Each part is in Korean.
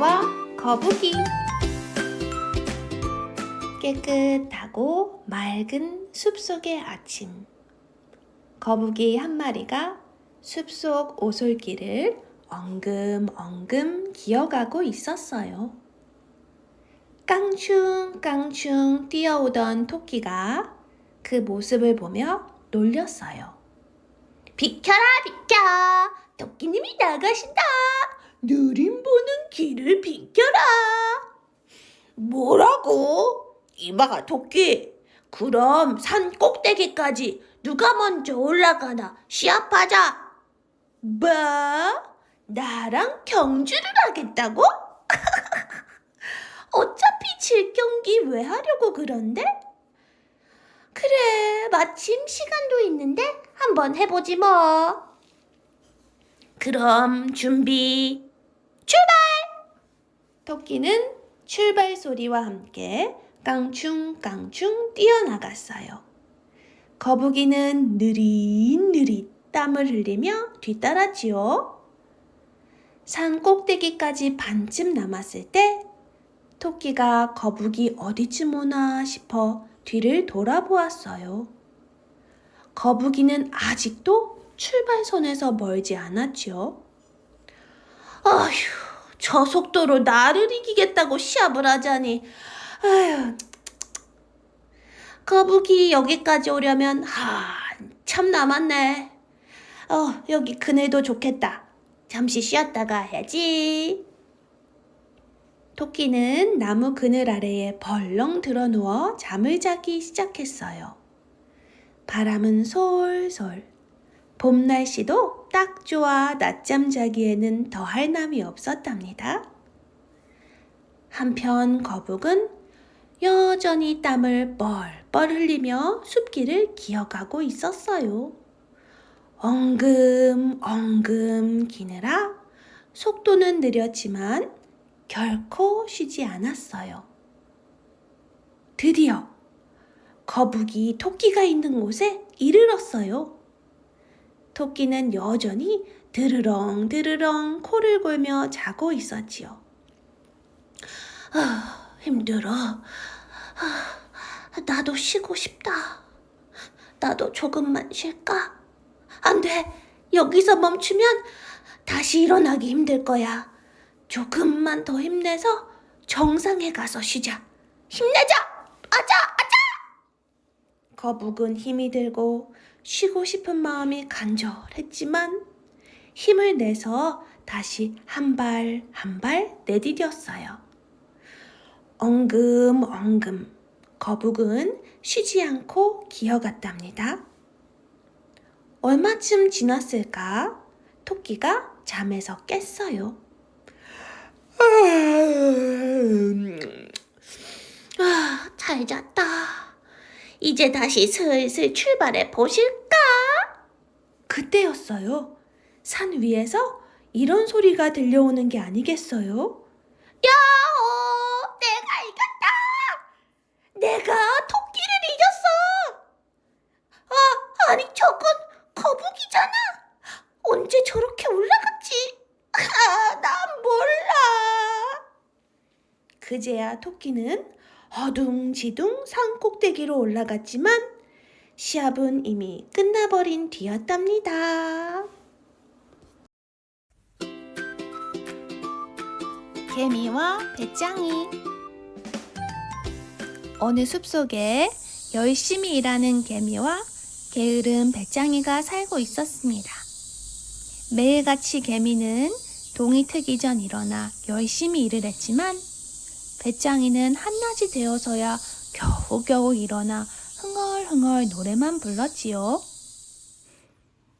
개미와 거북이. 깨끗하고 맑은 숲속의 아침. 거북이 한 마리가 숲속 오솔길을 엉금엉금 기어가고 있었어요. 깡충깡충 뛰어오던 토끼가 그 모습을 보며 놀렸어요. 비켜라 비켜! 토끼님이 나가신다! 느림 보는 길을 비켜라! 뭐라고? 이봐 토끼, 그럼 산 꼭대기까지 누가 먼저 올라가나 시합하자. 뭐? 나랑 경주를 하겠다고? 어차피 질 경기 왜 하려고 그런데? 그래, 마침 시간도 있는데 한번 해보지 뭐. 그럼 준비, 출발! 토끼는 출발 소리와 함께 깡충깡충 뛰어나갔어요. 거북이는 느릿느릿 땀을 흘리며 뒤따랐지요. 산 꼭대기까지 반쯤 남았을 때 토끼가 거북이 어디쯤 오나 싶어 뒤를 돌아보았어요. 거북이는 아직도 출발선에서 멀지 않았지요. 아휴, 저 속도로 나를 이기겠다고 시합을 하자니. 아휴, 거북이 여기까지 오려면 한참 남았네. 여기 그늘도 좋겠다. 잠시 쉬었다가 해야지. 토끼는 나무 그늘 아래에 벌렁 드러누워 잠을 자기 시작했어요. 바람은 솔솔. 봄 날씨도 딱 좋아 낮잠 자기에는 더할 나위 없었답니다. 한편 거북은 여전히 땀을 뻘뻘 흘리며 숲길을 기어가고 있었어요. 엉금엉금 기느라 속도는 느렸지만 결코 쉬지 않았어요. 드디어 거북이 토끼가 있는 곳에 이르렀어요. 토끼는 여전히 드르렁드르렁 코를 골며 자고 있었지요. 힘들어. 나도 쉬고 싶다. 나도 조금만 쉴까? 안 돼. 여기서 멈추면 다시 일어나기 힘들 거야. 조금만 더 힘내서 정상에 가서 쉬자. 힘내자! 아자! 거북은 힘이 들고 쉬고 싶은 마음이 간절했지만 힘을 내서 다시 한 발 한 발 내디뎠어요. 엉금엉금 거북은 쉬지 않고 기어갔답니다. 얼마쯤 지났을까? 토끼가 잠에서 깼어요. 잘 잤다. 이제 다시 슬슬 출발해 보실까? 그때였어요. 산 위에서 이런 소리가 들려오는 게 아니겠어요? 야호! 내가 이겼다! 내가 토끼를 이겼어! 아니 저건 거북이잖아! 언제 저렇게 올라갔지? 난 몰라! 그제야 토끼는 어둥지둥 산 꼭대기로 올라갔지만 시합은 이미 끝나버린 뒤였답니다. 개미와 배짱이. 어느 숲속에 열심히 일하는 개미와 게으른 배짱이가 살고 있었습니다. 매일같이 개미는 동이 트기 전 일어나 열심히 일을 했지만 배짱이는 한낮이 되어서야 겨우겨우 일어나 흥얼흥얼 노래만 불렀지요.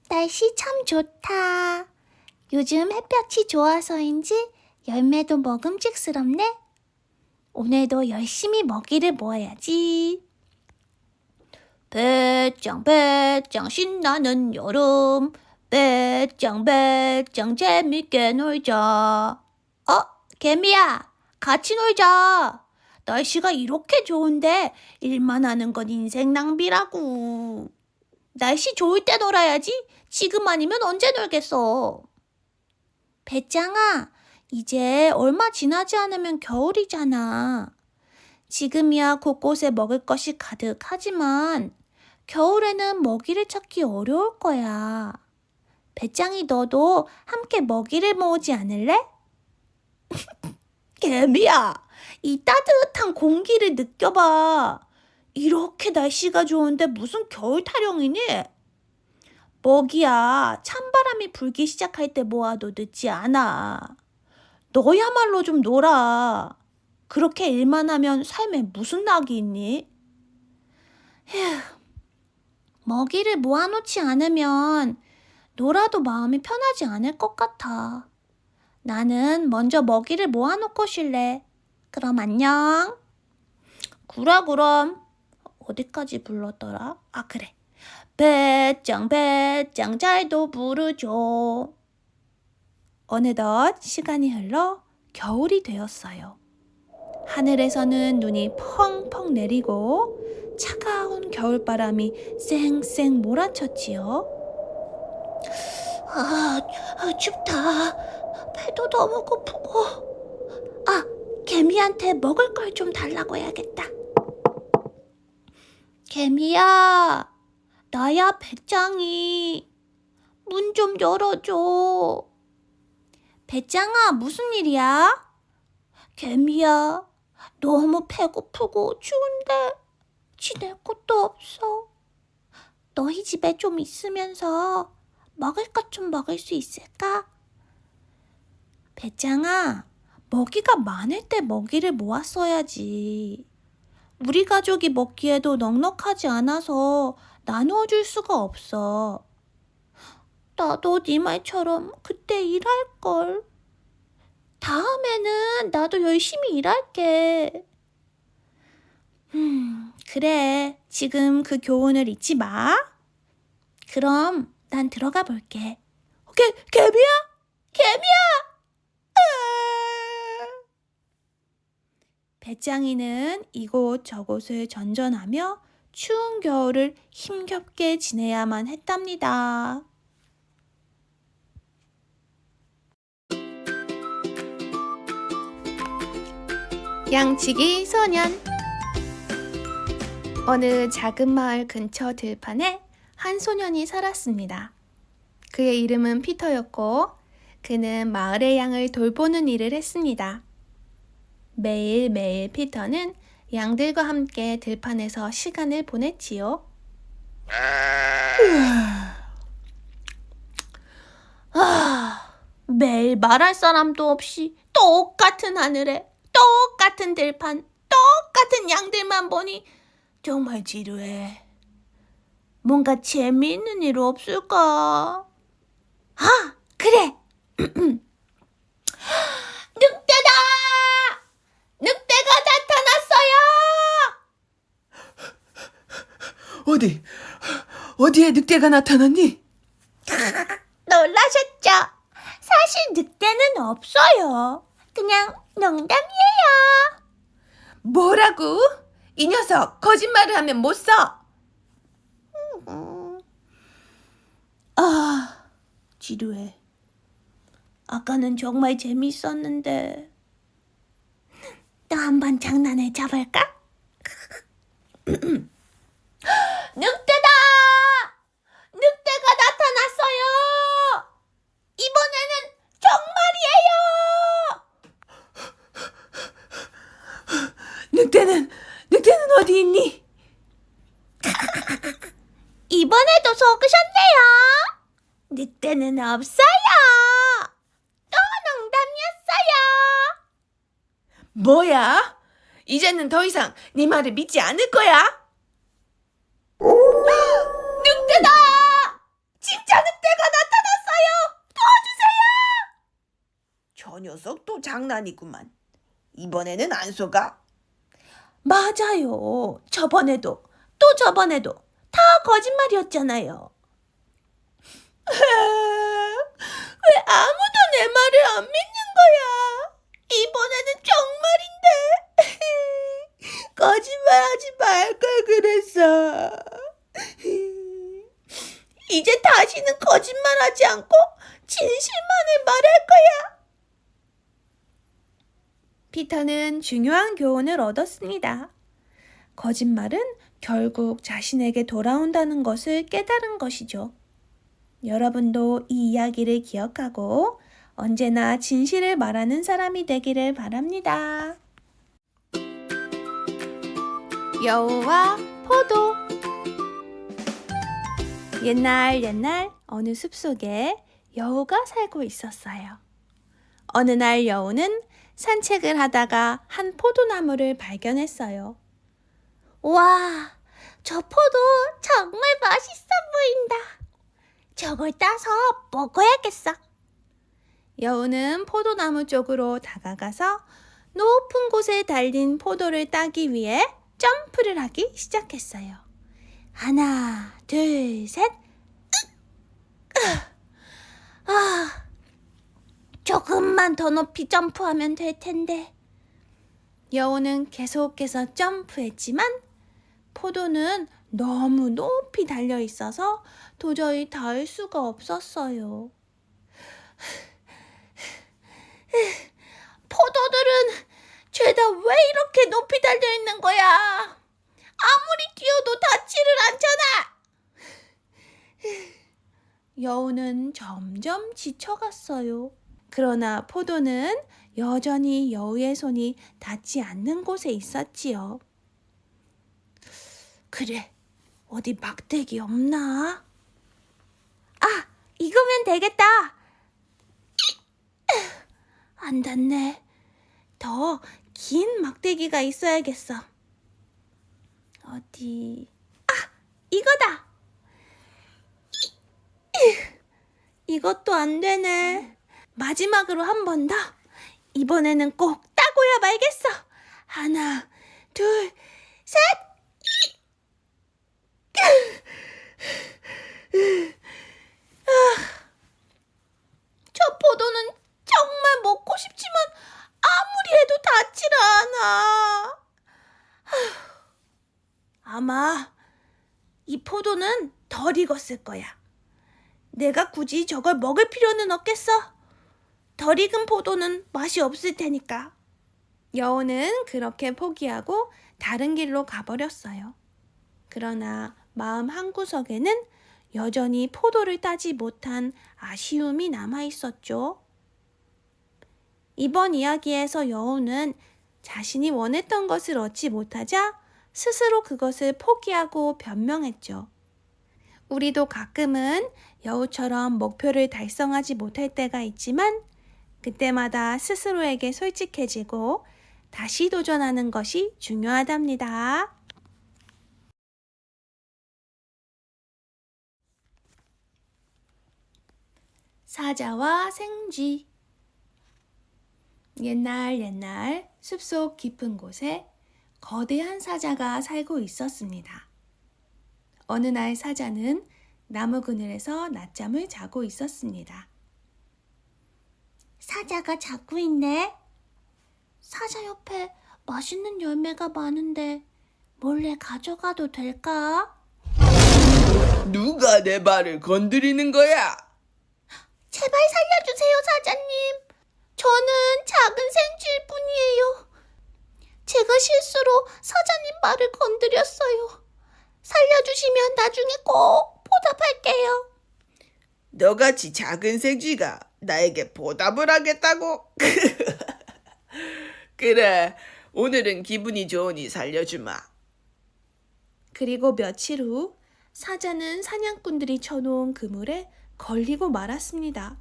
날씨 참 좋다. 요즘 햇볕이 좋아서인지 열매도 먹음직스럽네. 오늘도 열심히 먹이를 모아야지. 배짱 배짱 신나는 여름. 배짱 배짱 재밌게 놀자. 개미야, 같이 놀자. 날씨가 이렇게 좋은데 일만 하는 건 인생 낭비라고. 날씨 좋을 때 놀아야지. 지금 아니면 언제 놀겠어. 배짱아, 이제 얼마 지나지 않으면 겨울이잖아. 지금이야 곳곳에 먹을 것이 가득하지만 겨울에는 먹이를 찾기 어려울 거야. 배짱이 너도 함께 먹이를 모으지 않을래? 개미야, 이 따뜻한 공기를 느껴봐. 이렇게 날씨가 좋은데 무슨 겨울 타령이니? 먹이야, 찬바람이 불기 시작할 때 모아도 늦지 않아. 너야말로 좀 놀아. 그렇게 일만 하면 삶에 무슨 낙이 있니? 휴, 먹이를 모아놓지 않으면 놀아도 마음이 편하지 않을 것 같아. 나는 먼저 먹이를 모아놓고 쉴래. 그럼 안녕. 그럼. 어디까지 불렀더라? 아, 그래. 배짱 배짱 잘도 부르죠. 어느덧 시간이 흘러 겨울이 되었어요. 하늘에서는 눈이 펑펑 내리고 차가운 겨울바람이 쌩쌩 몰아쳤지요. 춥다. 배도 너무 고프고. 개미한테 먹을 걸 좀 달라고 해야겠다. 개미야, 나야 배짱이. 문 좀 열어줘. 배짱아, 무슨 일이야? 개미야, 너무 배고프고 추운데 지낼 곳도 없어. 너희 집에 좀 있으면서 먹을 것 좀 먹을 수 있을까? 배짱아, 먹이가 많을 때 먹이를 모았어야지. 우리 가족이 먹기에도 넉넉하지 않아서 나누어 줄 수가 없어. 나도 네 말처럼 그때 일할걸. 다음에는 나도 열심히 일할게. 그래. 지금 그 교훈을 잊지 마. 그럼 난 들어가 볼게. 개미야? 배짱이는 이곳 저곳을 전전하며 추운 겨울을 힘겹게 지내야만 했답니다. 양치기 소년. 어느 작은 마을 근처 들판에 한 소년이 살았습니다. 그의 이름은 피터였고 그는 마을의 양을 돌보는 일을 했습니다. 매일매일 피터는 양들과 함께 들판에서 시간을 보냈지요. 매일 말할 사람도 없이 똑같은 하늘에 똑같은 들판, 똑같은 양들만 보니 정말 지루해. 뭔가 재미있는 일 없을까? 그래! 늑대다! 늑대가 나타났어요! 어디에 늑대가 나타났니? 놀라셨죠? 사실 늑대는 없어요. 그냥 농담이에요. 뭐라고? 이 녀석 거짓말을 하면 못 써. 지루해. 아까는 정말 재밌었는데. 또 한번 장난을 쳐볼까? 늑대다! 늑대가 나타났어요! 이번에는 정말이에요! 늑대는 어디 있니? 이번에도 속으셨네요. 늑대는 없어요. 또 농담이었어요. 뭐야? 이제는 더 이상 네 말을 믿지 않을 거야? 늑대다! 진짜 늑대가 나타났어요. 도와주세요. 저 녀석 또 장난이구만. 이번에는 안 속아. 맞아요. 저번에도 또 저번에도 다 거짓말이었잖아요. 왜 아무도 내 말을 안 믿는 거야? 이번에는 정말인데. 거짓말하지 말 걸 그랬어. 이제 다시는 거짓말하지 않고 진실만을 말할 거야. 피터는 중요한 교훈을 얻었습니다. 거짓말은 결국 자신에게 돌아온다는 것을 깨달은 것이죠. 여러분도 이 이야기를 기억하고 언제나 진실을 말하는 사람이 되기를 바랍니다. 여우와 포도. 옛날 어느 숲속에 여우가 살고 있었어요. 어느 날 여우는 산책을 하다가 한 포도나무를 발견했어요. 와, 저 포도 정말 맛있어 보인다. 저걸 따서 먹어야겠어. 여우는 포도나무 쪽으로 다가가서 높은 곳에 달린 포도를 따기 위해 점프를 하기 시작했어요. 하나, 둘, 셋. 조금만 더 높이 점프하면 될 텐데. 여우는 계속해서 점프했지만 포도는 너무 높이 달려 있어서 도저히 닿을 수가 없었어요. 포도들은 죄다 왜 이렇게 높이 달려 있는 거야? 아무리 뛰어도 닿지를 않잖아. 여우는 점점 지쳐갔어요. 그러나 포도는 여전히 여우의 손이 닿지 않는 곳에 있었지요. 그래, 어디 막대기 없나? 아, 이거면 되겠다. 안 닿네. 더 긴 막대기가 있어야겠어. 어디? 아, 이거다. 이것도 안 되네. 마지막으로 한 번 더. 이번에는 꼭 따고야 말겠어. 하나, 둘, 셋. 저 포도는 정말 먹고 싶지만 아무리 해도 닿지를 않아. 아마 이 포도는 덜 익었을 거야. 내가 굳이 저걸 먹을 필요는 없겠어. 덜 익은 포도는 맛이 없을 테니까. 여우는 그렇게 포기하고 다른 길로 가버렸어요. 그러나 마음 한구석에는 여전히 포도를 따지 못한 아쉬움이 남아있었죠. 이번 이야기에서 여우는 자신이 원했던 것을 얻지 못하자 스스로 그것을 포기하고 변명했죠. 우리도 가끔은 여우처럼 목표를 달성하지 못할 때가 있지만 그때마다 스스로에게 솔직해지고 다시 도전하는 것이 중요하답니다. 사자와 생쥐. 옛날 숲속 깊은 곳에 거대한 사자가 살고 있었습니다. 어느 날 사자는 나무 그늘에서 낮잠을 자고 있었습니다. 사자가 자고 있네. 사자 옆에 맛있는 열매가 많은데 몰래 가져가도 될까? 누가 내 발을 건드리는 거야? 제발 살려주세요, 사자님. 저는 작은 생쥐일 뿐이에요. 제가 실수로 사자님 발을 건드렸어요. 살려주시면 나중에 꼭 보답할게요. 너같이 작은 생쥐가 나에게 보답을 하겠다고? 그래, 오늘은 기분이 좋으니 살려주마. 그리고 며칠 후 사자는 사냥꾼들이 쳐놓은 그물에 걸리고 말았습니다.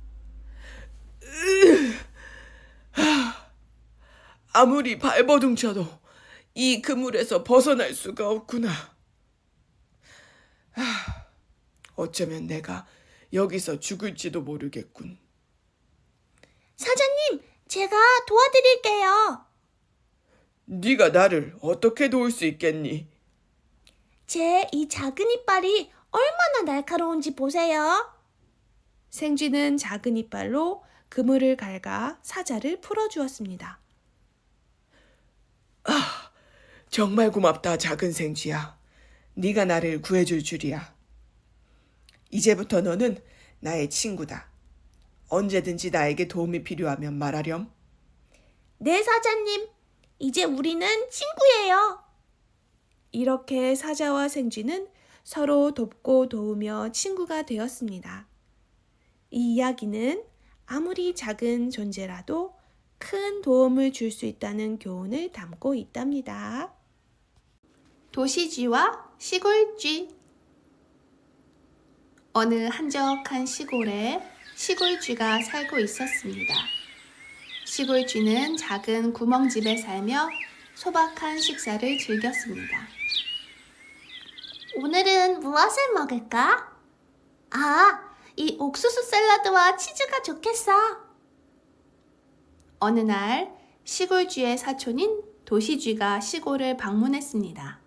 아무리 발버둥 쳐도 이 그물에서 벗어날 수가 없구나. 어쩌면 내가 여기서 죽을지도 모르겠군. 사자님, 제가 도와드릴게요. 네가 나를 어떻게 도울 수 있겠니? 제 이 작은 이빨이 얼마나 날카로운지 보세요. 생쥐는 작은 이빨로 그물을 갉아 사자를 풀어주었습니다. 정말 고맙다, 작은 생쥐야. 네가 나를 구해줄 줄이야. 이제부터 너는 나의 친구다. 언제든지 나에게 도움이 필요하면 말하렴. 네, 사자님. 이제 우리는 친구예요. 이렇게 사자와 생쥐는 서로 돕고 도우며 친구가 되었습니다. 이 이야기는 아무리 작은 존재라도 큰 도움을 줄 수 있다는 교훈을 담고 있답니다. 도시쥐와 시골쥐. 어느 한적한 시골에 시골쥐가 살고 있었습니다. 시골쥐는 작은 구멍집에 살며 소박한 식사를 즐겼습니다. 오늘은 무엇을 먹을까? 이 옥수수 샐러드와 치즈가 좋겠어. 어느 날 시골쥐의 사촌인 도시쥐가 시골을 방문했습니다.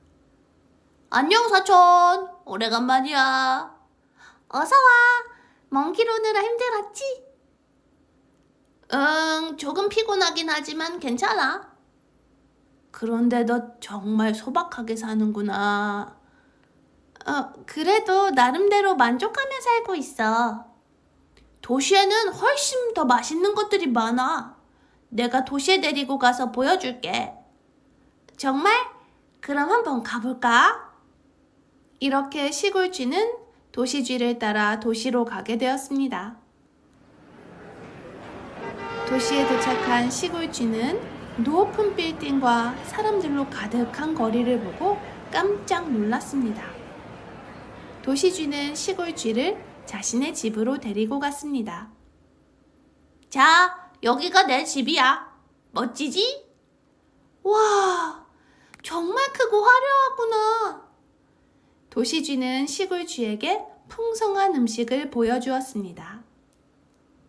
안녕, 사촌. 오래간만이야. 어서 와. 먼 길 오느라 힘들었지? 조금 피곤하긴 하지만 괜찮아. 그런데 너 정말 소박하게 사는구나. 그래도 나름대로 만족하며 살고 있어. 도시에는 훨씬 더 맛있는 것들이 많아. 내가 도시에 데리고 가서 보여줄게. 정말? 그럼 한번 가볼까? 이렇게 시골쥐는 도시쥐를 따라 도시로 가게 되었습니다. 도시에 도착한 시골쥐는 높은 빌딩과 사람들로 가득한 거리를 보고 깜짝 놀랐습니다. 도시쥐는 시골쥐를 자신의 집으로 데리고 갔습니다. 자, 여기가 내 집이야. 멋지지? 와, 정말 크고 화려하구나. 도시쥐는 시골쥐에게 풍성한 음식을 보여주었습니다.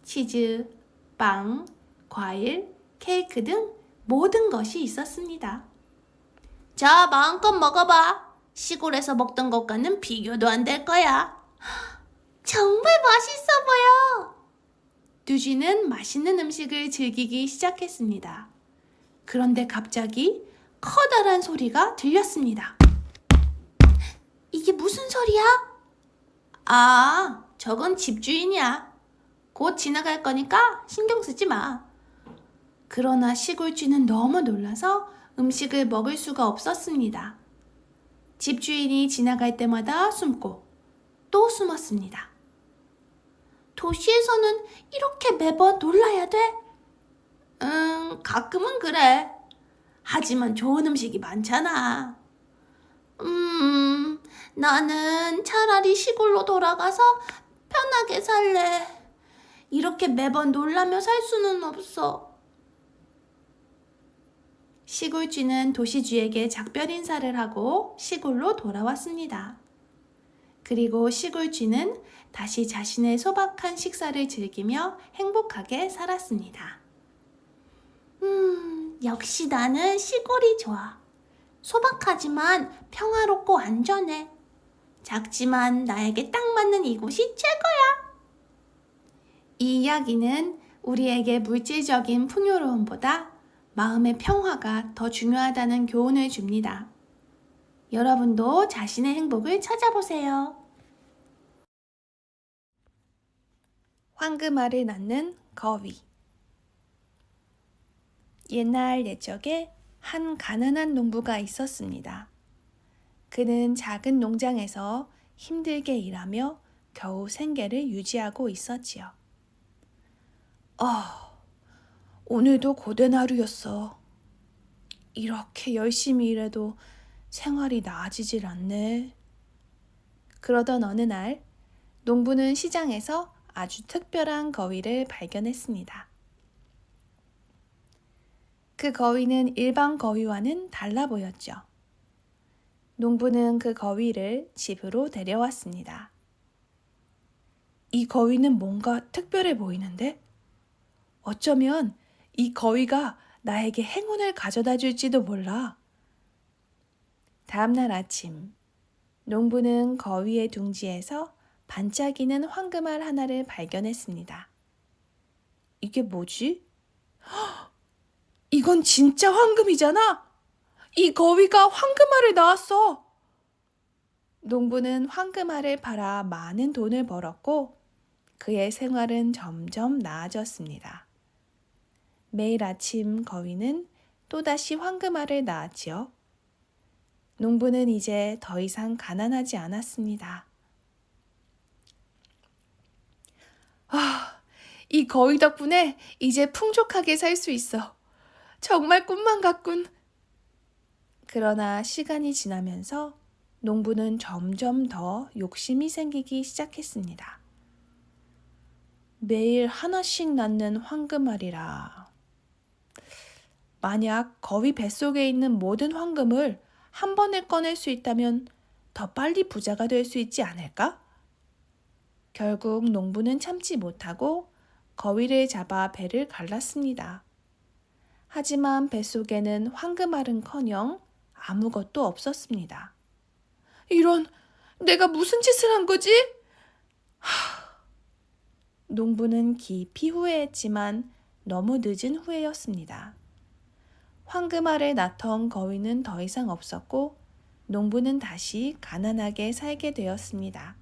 치즈, 빵, 과일, 케이크 등 모든 것이 있었습니다. 자, 마음껏 먹어봐. 시골에서 먹던 것과는 비교도 안 될 거야. 정말 맛있어 보여. 두쥐는 맛있는 음식을 즐기기 시작했습니다. 그런데 갑자기 커다란 소리가 들렸습니다. 이게 무슨 소리야? 저건 집주인이야. 곧 지나갈 거니까 신경 쓰지 마. 그러나 시골쥐는 너무 놀라서 음식을 먹을 수가 없었습니다. 집주인이 지나갈 때마다 숨고 또 숨었습니다. 도시에서는 이렇게 매번 놀라야 돼? 가끔은 그래. 하지만 좋은 음식이 많잖아. 나는 차라리 시골로 돌아가서 편하게 살래. 이렇게 매번 놀라며 살 수는 없어. 시골쥐는 도시쥐에게 작별 인사를 하고 시골로 돌아왔습니다. 그리고 시골쥐는 다시 자신의 소박한 식사를 즐기며 행복하게 살았습니다. 역시 나는 시골이 좋아. 소박하지만 평화롭고 안전해. 작지만 나에게 딱 맞는 이곳이 최고야. 이 이야기는 우리에게 물질적인 풍요로움보다 마음의 평화가 더 중요하다는 교훈을 줍니다. 여러분도 자신의 행복을 찾아보세요. 황금알을 낳는 거위. 옛날 옛적에 한 가난한 농부가 있었습니다. 그는 작은 농장에서 힘들게 일하며 겨우 생계를 유지하고 있었지요. 오늘도 고된 하루였어. 이렇게 열심히 일해도 생활이 나아지질 않네. 그러던 어느 날 농부는 시장에서 아주 특별한 거위를 발견했습니다. 그 거위는 일반 거위와는 달라 보였죠. 농부는 그 거위를 집으로 데려왔습니다. 이 거위는 뭔가 특별해 보이는데? 어쩌면 이 거위가 나에게 행운을 가져다 줄지도 몰라. 다음날 아침, 농부는 거위의 둥지에서 반짝이는 황금알 하나를 발견했습니다. 이게 뭐지? 이건 진짜 황금이잖아! 이 거위가 황금알을 낳았어! 농부는 황금알을 팔아 많은 돈을 벌었고 그의 생활은 점점 나아졌습니다. 매일 아침 거위는 또다시 황금알을 낳았지요. 농부는 이제 더 이상 가난하지 않았습니다. 이 거위 덕분에 이제 풍족하게 살 수 있어. 정말 꿈만 같군. 그러나 시간이 지나면서 농부는 점점 더 욕심이 생기기 시작했습니다. 매일 하나씩 낳는 황금알이라. 만약 거위 뱃속에 있는 모든 황금을 한 번에 꺼낼 수 있다면 더 빨리 부자가 될 수 있지 않을까? 결국 농부는 참지 못하고 거위를 잡아 배를 갈랐습니다. 하지만 뱃속에는 황금알은커녕 아무것도 없었습니다. 이런, 내가 무슨 짓을 한 거지? 농부는 깊이 후회했지만 너무 늦은 후회였습니다. 황금알을 낳던 거위는 더 이상 없었고 농부는 다시 가난하게 살게 되었습니다.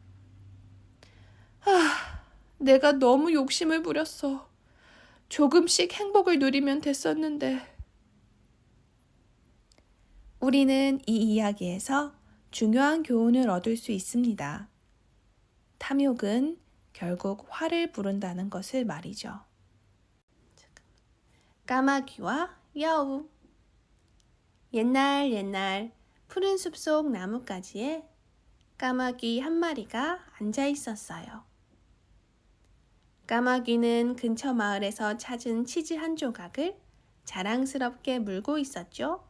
내가 너무 욕심을 부렸어. 조금씩 행복을 누리면 됐었는데. 우리는 이 이야기에서 중요한 교훈을 얻을 수 있습니다. 탐욕은 결국 화를 부른다는 것을 말이죠. 까마귀와 여우. 옛날 푸른 숲속 나뭇가지에 까마귀 한 마리가 앉아 있었어요. 까마귀는 근처 마을에서 찾은 치즈 한 조각을 자랑스럽게 물고 있었죠.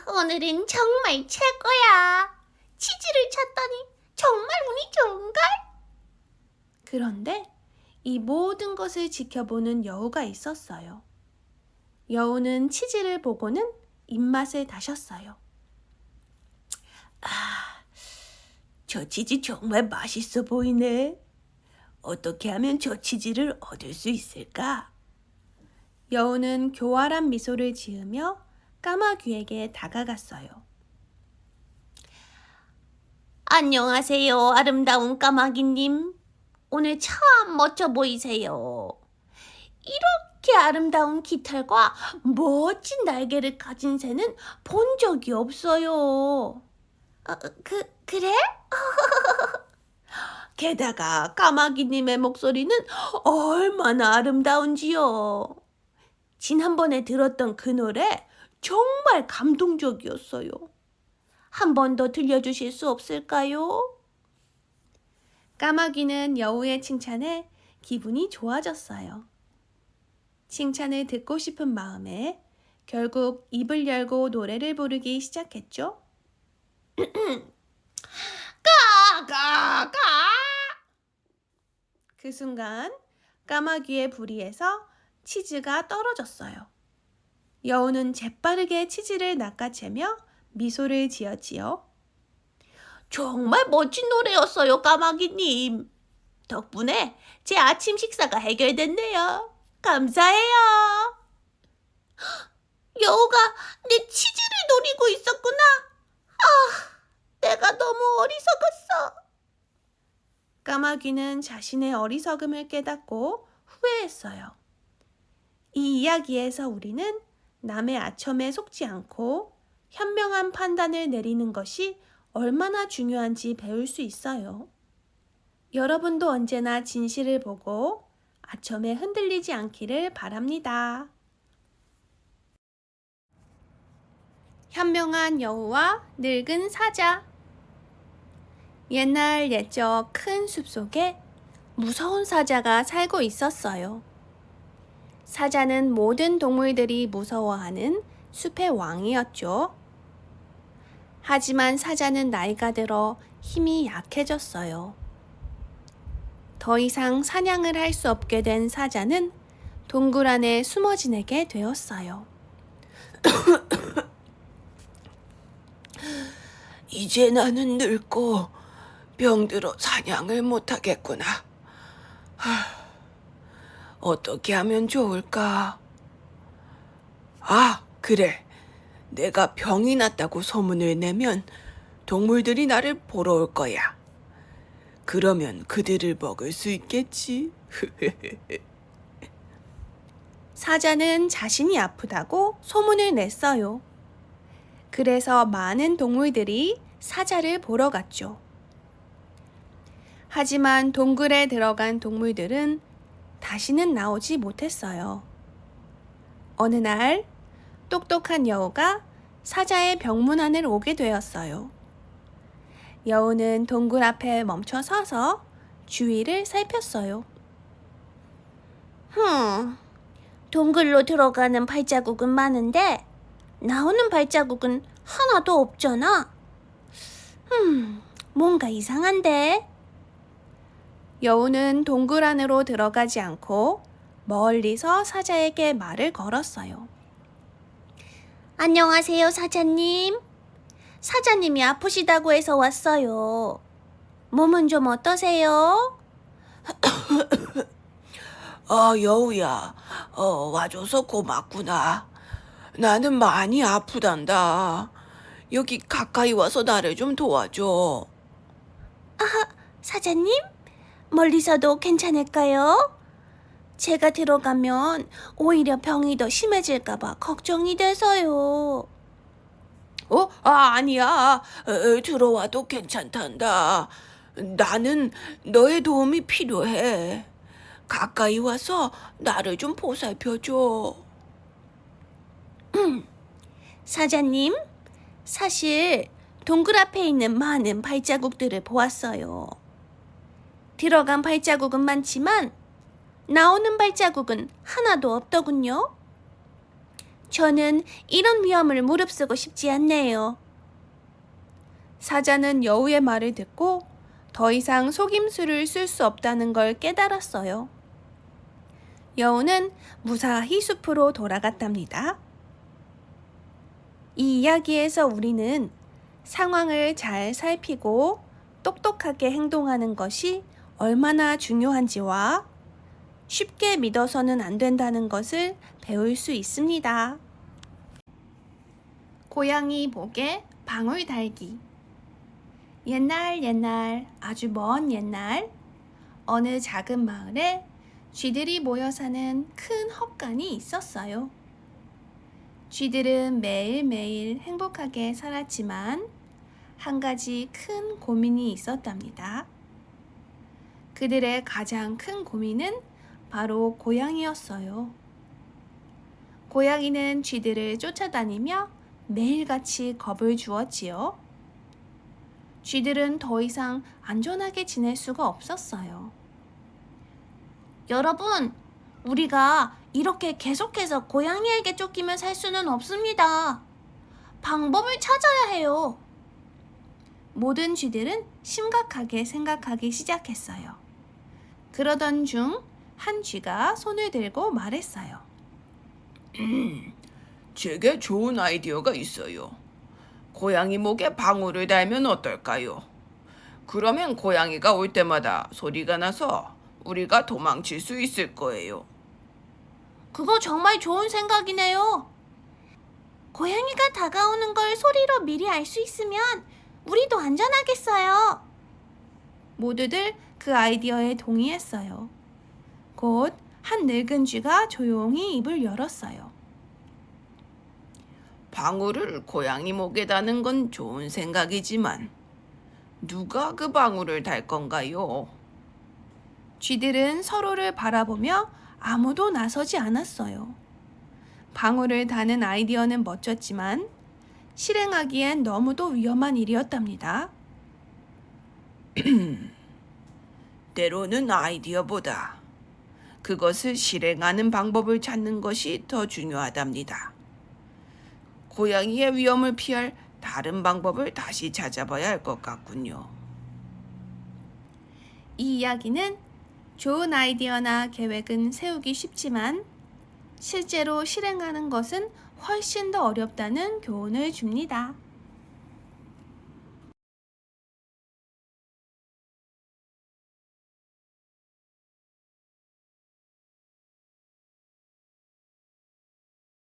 오늘은 정말 최고야. 치즈를 찾다니 정말 운이 좋은걸? 그런데 이 모든 것을 지켜보는 여우가 있었어요. 여우는 치즈를 보고는 입맛을 다셨어요. 저 치즈 정말 맛있어 보이네. 어떻게 하면 저 치즈를 얻을 수 있을까? 여우는 교활한 미소를 지으며 까마귀에게 다가갔어요. 안녕하세요, 아름다운 까마귀님. 오늘 참 멋져 보이세요. 이렇게 아름다운 깃털과 멋진 날개를 가진 새는 본 적이 없어요. 그래? 게다가 까마귀님의 목소리는 얼마나 아름다운지요. 지난번에 들었던 그 노래 정말 감동적이었어요. 한 번 더 들려주실 수 없을까요? 까마귀는 여우의 칭찬에 기분이 좋아졌어요. 칭찬을 듣고 싶은 마음에 결국 입을 열고 노래를 부르기 시작했죠. 가! 그 순간 까마귀의 부리에서 치즈가 떨어졌어요. 여우는 재빠르게 치즈를 낚아채며 미소를 지었지요. 정말 멋진 노래였어요, 까마귀님. 덕분에 제 아침 식사가 해결됐네요. 감사해요. 여우가 내 치즈를 노리고 있었구나. 내가 너무 어리석었어. 까마귀는 자신의 어리석음을 깨닫고 후회했어요. 이 이야기에서 우리는 남의 아첨에 속지 않고 현명한 판단을 내리는 것이 얼마나 중요한지 배울 수 있어요. 여러분도 언제나 진실을 보고 아첨에 흔들리지 않기를 바랍니다. 현명한 여우와 늙은 사자. 옛날 옛적 큰 숲속에 무서운 사자가 살고 있었어요. 사자는 모든 동물들이 무서워하는 숲의 왕이었죠. 하지만 사자는 나이가 들어 힘이 약해졌어요. 더 이상 사냥을 할 수 없게 된 사자는 동굴 안에 숨어 지내게 되었어요. 이제 나는 늙고 병들어 사냥을 못하겠구나. 어떻게 하면 좋을까? 그래. 내가 병이 났다고 소문을 내면 동물들이 나를 보러 올 거야. 그러면 그들을 먹을 수 있겠지. 사자는 자신이 아프다고 소문을 냈어요. 그래서 많은 동물들이 사자를 보러 갔죠. 하지만 동굴에 들어간 동물들은 다시는 나오지 못했어요. 어느 날 똑똑한 여우가 사자의 병문안을 오게 되었어요. 여우는 동굴 앞에 멈춰 서서 주위를 살폈어요. 동굴로 들어가는 발자국은 많은데 나오는 발자국은 하나도 없잖아. 뭔가 이상한데? 여우는 동굴 안으로 들어가지 않고 멀리서 사자에게 말을 걸었어요. 안녕하세요, 사자님. 사자님이 아프시다고 해서 왔어요. 몸은 좀 어떠세요? 여우야, 와줘서 고맙구나. 나는 많이 아프단다. 여기 가까이 와서 나를 좀 도와줘. 사자님? 멀리서도 괜찮을까요? 제가 들어가면 오히려 병이 더 심해질까봐 걱정이 돼서요. 아니야. 들어와도 괜찮단다. 나는 너의 도움이 필요해. 가까이 와서 나를 좀 보살펴줘. 사자님, 사실 동굴 앞에 있는 많은 발자국들을 보았어요. 들어간 발자국은 많지만 나오는 발자국은 하나도 없더군요. 저는 이런 위험을 무릅쓰고 싶지 않네요. 사자는 여우의 말을 듣고 더 이상 속임수를 쓸 수 없다는 걸 깨달았어요. 여우는 무사히 숲으로 돌아갔답니다. 이 이야기에서 우리는 상황을 잘 살피고 똑똑하게 행동하는 것이 얼마나 중요한지와 쉽게 믿어서는 안 된다는 것을 배울 수 있습니다. 고양이 목에 방울 달기. 옛날 아주 먼 옛날 어느 작은 마을에 쥐들이 모여 사는 큰 헛간이 있었어요. 쥐들은 매일매일 행복하게 살았지만 한 가지 큰 고민이 있었답니다. 그들의 가장 큰 고민은 바로 고양이였어요. 고양이는 쥐들을 쫓아다니며 매일같이 겁을 주었지요. 쥐들은 더 이상 안전하게 지낼 수가 없었어요. 여러분, 우리가 이렇게 계속해서 고양이에게 쫓기며 살 수는 없습니다. 방법을 찾아야 해요. 모든 쥐들은 심각하게 생각하기 시작했어요. 그러던 중 한 쥐가 손을 들고 말했어요. 제게 좋은 아이디어가 있어요. 고양이 목에 방울을 달면 어떨까요? 그러면 고양이가 올 때마다 소리가 나서 우리가 도망칠 수 있을 거예요. 그거 정말 좋은 생각이네요. 고양이가 다가오는 걸 소리로 미리 알 수 있으면 우리도 안전하겠어요. 모두들 그 아이디어에 동의했어요. 곧 한 늙은 쥐가 조용히 입을 열었어요. 방울을 고양이 목에 다는 건 좋은 생각이지만 누가 그 방울을 달 건가요? 쥐들은 서로를 바라보며 아무도 나서지 않았어요. 방울을 다는 아이디어는 멋졌지만 실행하기엔 너무도 위험한 일이었답니다. 때로는 아이디어보다 그것을 실행하는 방법을 찾는 것이 더 중요하답니다. 고양이의 위험을 피할 다른 방법을 다시 찾아봐야 할 것 같군요. 이 이야기는 좋은 아이디어나 계획은 세우기 쉽지만 실제로 실행하는 것은 훨씬 더 어렵다는 교훈을 줍니다.